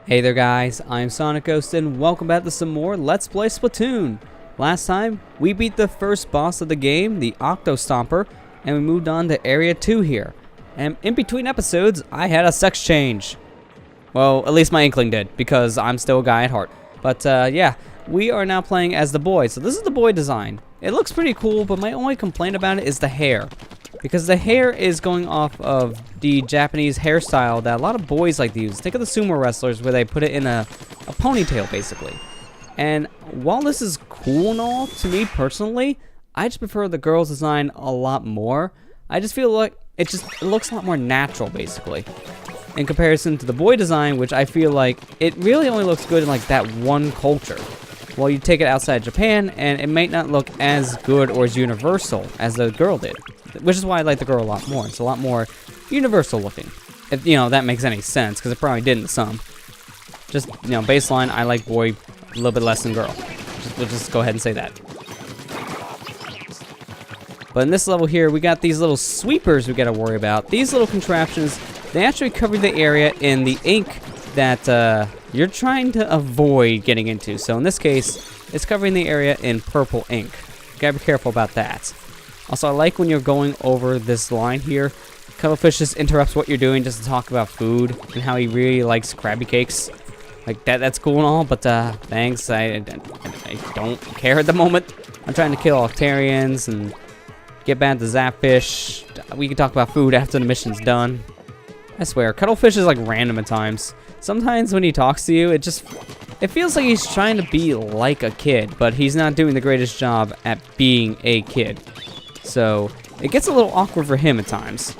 Hey there guys, I'm SonicGhost and welcome back to some more Let's Play Splatoon. Last time, we beat the first boss of the game, the Octo Stomper, and we moved on to Area 2 here. And in between episodes, I had a sex change. Well, at least my inkling did, because I'm still a guy at heart. But yeah, we are now playing as the boy. So this is the boy design. It looks pretty cool, but my only complaint about it is the hair. Because the hair is going off of the Japanese hairstyle that a lot of boys like to use. Think of the sumo wrestlers where they put it in a ponytail, basically. And while this is cool and all, to me personally, I just prefer the girl's design a lot more. I just feel like it looks a lot more natural, basically. In comparison to the boy design, which I feel like it really only looks good in like that one culture. Well, you take it outside Japan, and it might not look as good or as universal as the girl did. Which is why I like the girl a lot more. It's a lot more universal looking. If, you know, that makes any sense, because it probably didn't some. Just, you know, baseline, I like boy a little bit less than girl. We'll just go ahead and say that. But in this level here, we got these little sweepers we got to worry about. These little contraptions, they actually cover the area in the ink that you're trying to avoid getting into. So in this case, it's covering the area in purple ink. You gotta be careful about that. Also, I like when you're going over this line here, Cuttlefish just interrupts what you're doing just to talk about food and how he really likes Krabby Cakes. Like, that's cool and all, but thanks, I don't care at the moment. I'm trying to kill Octarians and get back to Zapfish. We can talk about food after the mission's done. I swear, Cuttlefish is like random at times. Sometimes when he talks to you, it feels like he's trying to be like a kid, but he's not doing the greatest job at being a kid. So, it gets a little awkward for him at times.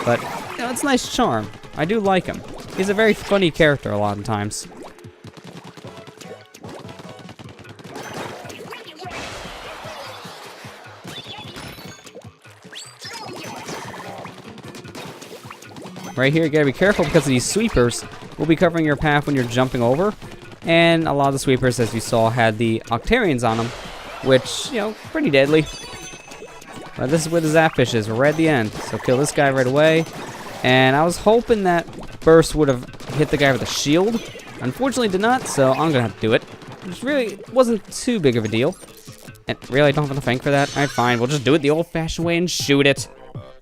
But, you know, it's a nice charm. I do like him. He's a very funny character a lot of times. Right here, you gotta be careful because these sweepers will be covering your path when you're jumping over. And a lot of the sweepers, as you saw, had the Octarians on them, which, you know, pretty deadly. But this is where the Zapfish is. We're right at the end. So kill this guy right away. And I was hoping that burst would have hit the guy with a shield. Unfortunately, it did not, so I'm gonna have to do it. Which really wasn't too big of a deal. And really, I don't have enough ink for that? Alright, fine. We'll just do it the old-fashioned way and shoot it.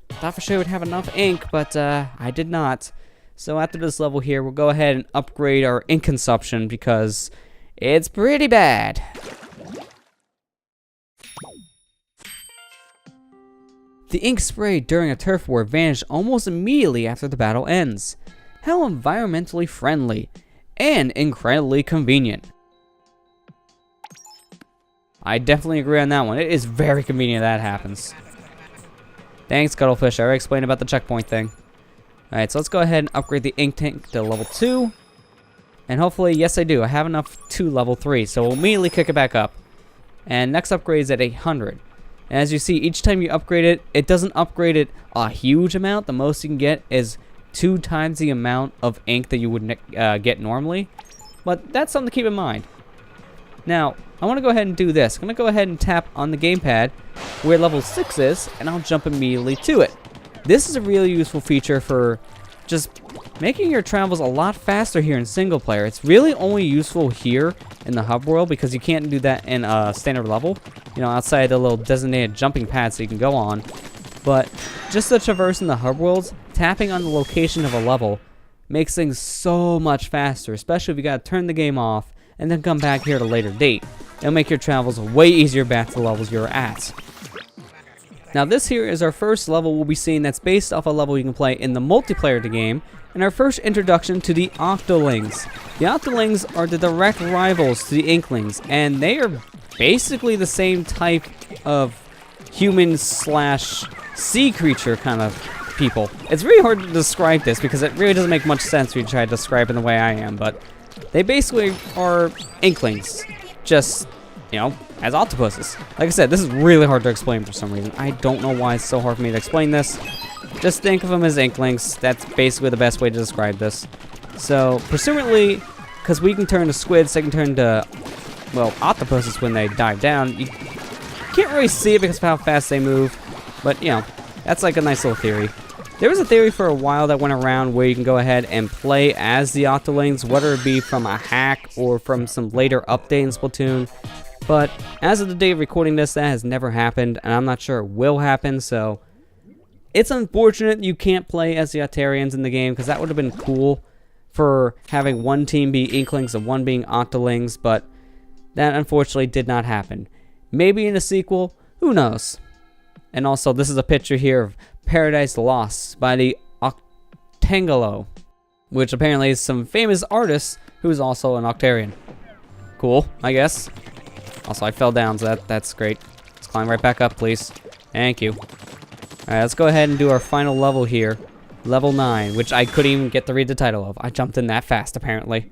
Thought for sure we'd have enough ink, but I did not. So after this level here, we'll go ahead and upgrade our ink consumption because it's pretty bad. The ink sprayed during a turf war vanished almost immediately after the battle ends. How environmentally friendly and incredibly convenient. I definitely agree on that one. It is very convenient that happens. Thanks, Cuttlefish. I already explained about the checkpoint thing. Alright, so let's go ahead and upgrade the ink tank to level 2. And hopefully, yes I do, I have enough to level 3, so we'll immediately kick it back up. And next upgrade is at 800. And as you see, each time you upgrade it, it doesn't upgrade it a huge amount. The most you can get is 2 times the amount of ink that you would get normally. But that's something to keep in mind. Now, I want to go ahead and do this. I'm going to go ahead and tap on the gamepad where level 6 is, and I'll jump immediately to it. This is a really useful feature for just making your travels a lot faster here in single player. It's really only useful here in the hub world because you can't do that in a standard level. You know, outside the little designated jumping pads that you can go on. But just to traverse in the hub worlds, tapping on the location of a level makes things so much faster, especially if you gotta turn the game off and then come back here at a later date. It'll make your travels way easier back to the levels you're at. Now this here is our first level we'll be seeing that's based off a level you can play in the multiplayer of the game, and our first introduction to the Octolings. The Octolings are the direct rivals to the Inklings, and they are basically the same type of human slash sea creature kind of people. It's really hard to describe this because it really doesn't make much sense when you try to describe it in the way I am, but they basically are Inklings, just, you know, as octopuses. Like I said, this is really hard to explain for some reason. I don't know why it's so hard for me to explain this. Just think of them as Inklings. That's basically the best way to describe this. So, presumably, because we can turn to squids, they can turn to, well, octopuses when they dive down. You can't really see it because of how fast they move, but, you know, that's like a nice little theory. There was a theory for a while that went around where you can go ahead and play as the Octolings, whether it be from a hack or from some later update in Splatoon. But as of the day of recording this, that has never happened, and I'm not sure it will happen, so it's unfortunate you can't play as the Octarians in the game, because that would have been cool for having one team be Inklings and one being Octolings, but that unfortunately did not happen. Maybe in a sequel, who knows? And also, this is a picture here of Paradise Lost by the Octonozzle, which apparently is some famous artist who's also an Octarian. Cool, I guess. Also, I fell down, so that's great. Let's climb right back up, please. Thank you. Alright, let's go ahead and do our final level here. Level 9, which I couldn't even get to read the title of. I jumped in that fast, apparently.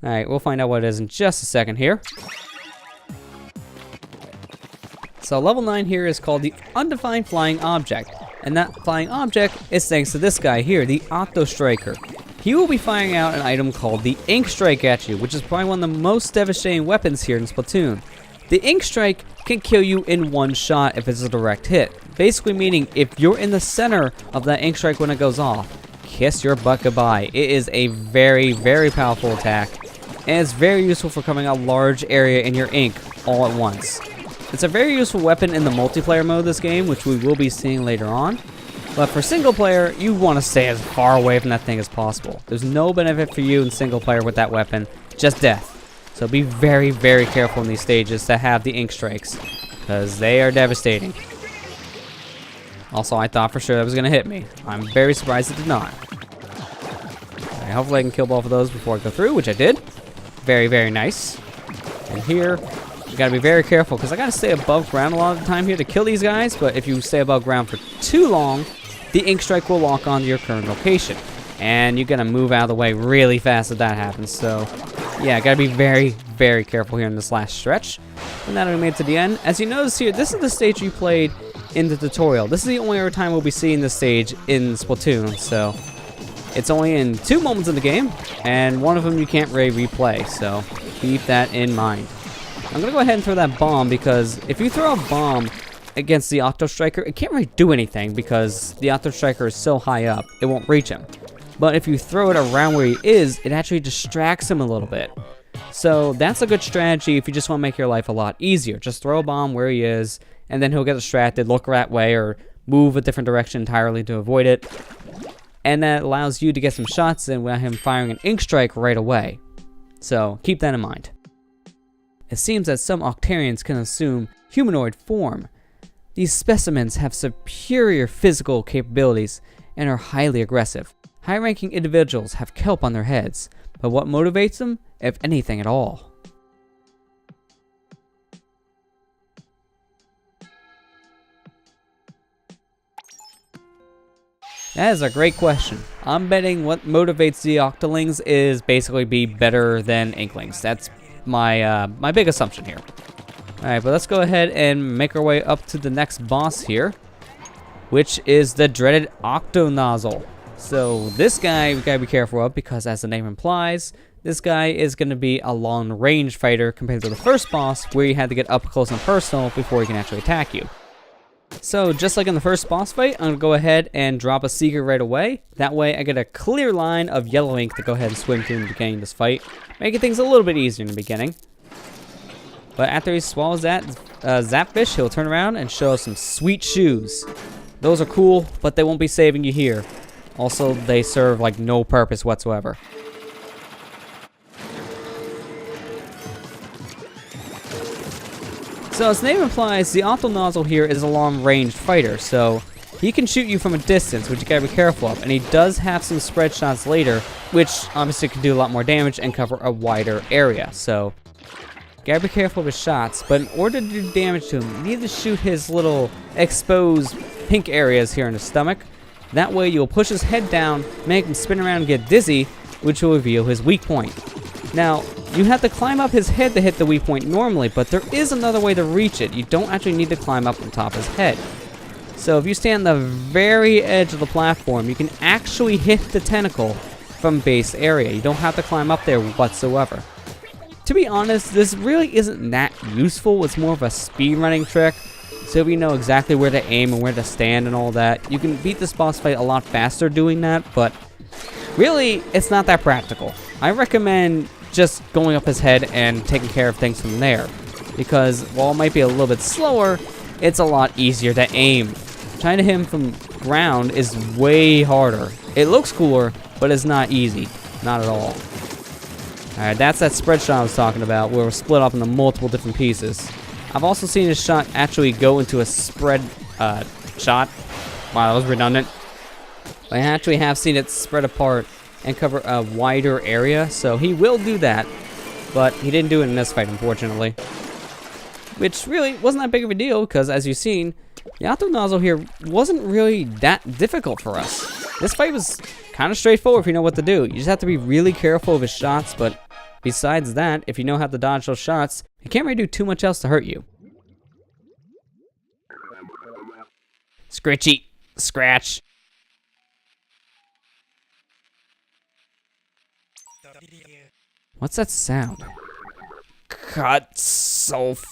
Alright, we'll find out what it is in just a second here. So level 9 here is called the Undefined Flying Object. And that flying object is thanks to this guy here, the Octo Striker. He will be firing out an item called the Ink Strike at you, which is probably one of the most devastating weapons here in Splatoon. The Ink Strike can kill you in one shot if it's a direct hit. Basically meaning if you're in the center of that Ink Strike when it goes off, kiss your butt goodbye. It is a very, very powerful attack, and it's very useful for covering a large area in your ink all at once. It's a very useful weapon in the multiplayer mode of this game, which we will be seeing later on. But for single player, you want to stay as far away from that thing as possible. There's no benefit for you in single player with that weapon, just death. So be very, very careful in these stages to have the ink strikes, because they are devastating. Also, I thought for sure that was going to hit me. I'm very surprised it did not. Right, hopefully I can kill both of those before I go through, which I did. Very, very nice. And here, you got to be very careful, because I got to stay above ground a lot of the time here to kill these guys, but if you stay above ground for too long, the ink strike will lock onto your current location. And you're going to move out of the way really fast if that happens, so yeah, gotta be very, very careful here in this last stretch. And now that we made it to the end, as you notice here, this is the stage we played in the tutorial. This is the only other time we'll be seeing this stage in Splatoon, so it's only in 2 moments in the game, and one of them you can't really replay, so keep that in mind. I'm gonna go ahead and throw that bomb, because if you throw a bomb against the Octo Striker, it can't really do anything, because the Octo Striker is so high up, it won't reach him. But if you throw it around where he is, it actually distracts him a little bit. So that's a good strategy if you just want to make your life a lot easier. Just throw a bomb where he is, and then he'll get distracted, look that way, or move a different direction entirely to avoid it. And that allows you to get some shots in without him firing an ink strike right away. So keep that in mind. It seems that some Octarians can assume humanoid form. These specimens have superior physical capabilities and are highly aggressive. High-ranking individuals have kelp on their heads, but what motivates them, if anything at all? That is a great question. I'm betting what motivates the Octolings is basically be better than Inklings. That's my my big assumption here. Alright, but let's go ahead and make our way up to the next boss here, which is the dreaded Octonozzle. So this guy we gotta be careful of, because as the name implies, this guy is going to be a long-range fighter compared to the first boss, where you had to get up close and personal before he can actually attack you. So just like in the first boss fight, I'm going to go ahead and drop a secret right away. That way I get a clear line of yellow ink to go ahead and swim through in the beginning of this fight, making things a little bit easier in the beginning. But after he swallows that Zapfish, he'll turn around and show us some sweet shoes. Those are cool, but they won't be saving you here. Also, they serve like no purpose whatsoever. So as the name implies, the Octonozzle here is a long-range fighter, so he can shoot you from a distance, which you gotta be careful of. And he does have some spread shots later, which obviously can do a lot more damage and cover a wider area. So gotta be careful of his shots, but in order to do damage to him, you need to shoot his little exposed pink areas here in his stomach. That way you'll push his head down, make him spin around and get dizzy, which will reveal his weak point. Now, you have to climb up his head to hit the weak point normally, but there is another way to reach it. You don't actually need to climb up on top of his head. So if you stand on the very edge of the platform, you can actually hit the tentacle from base area. You don't have to climb up there whatsoever. To be honest, this really isn't that useful. It's more of a speedrunning trick, so we know exactly where to aim and where to stand and all that. You can beat this boss fight a lot faster doing that, but really, it's not that practical. I recommend just going up his head and taking care of things from there, because while it might be a little bit slower, it's a lot easier to aim. Trying to hit him from ground is way harder. It looks cooler, but it's not easy. Not at all. Alright, that's that spread shot I was talking about, where we're split up into multiple different pieces. I've also seen his shot actually go into a spread shot. Wow, that was redundant. I actually have seen it spread apart and cover a wider area, so he will do that. But he didn't do it in this fight, unfortunately. Which really wasn't that big of a deal, because as you've seen, the Octonozzle here wasn't really that difficult for us. This fight was kind of straightforward if you know what to do. You just have to be really careful of his shots, but besides that, if you know how to dodge those shots, he can't really do too much else to hurt you. Scritchy. Scratch. What's that sound? Cuttlefish.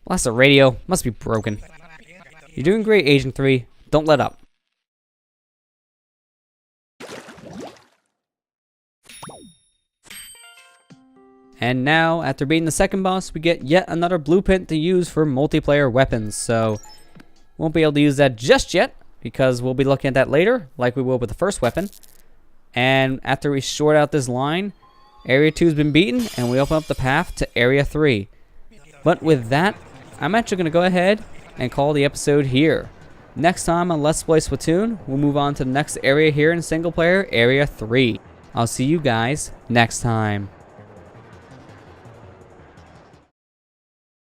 Well, that's a radio. Must be broken. You're doing great, Agent 3. Don't let up. And now, after beating the second boss, we get yet another blueprint to use for multiplayer weapons. So, won't be able to use that just yet, because we'll be looking at that later, like we will with the first weapon. And after we sort out this line, Area 2 has been beaten, and we open up the path to Area 3. But with that, I'm actually going to go ahead and call the episode here. Next time on Let's Play Splatoon, we'll move on to the next area here in single player, Area 3. I'll see you guys next time.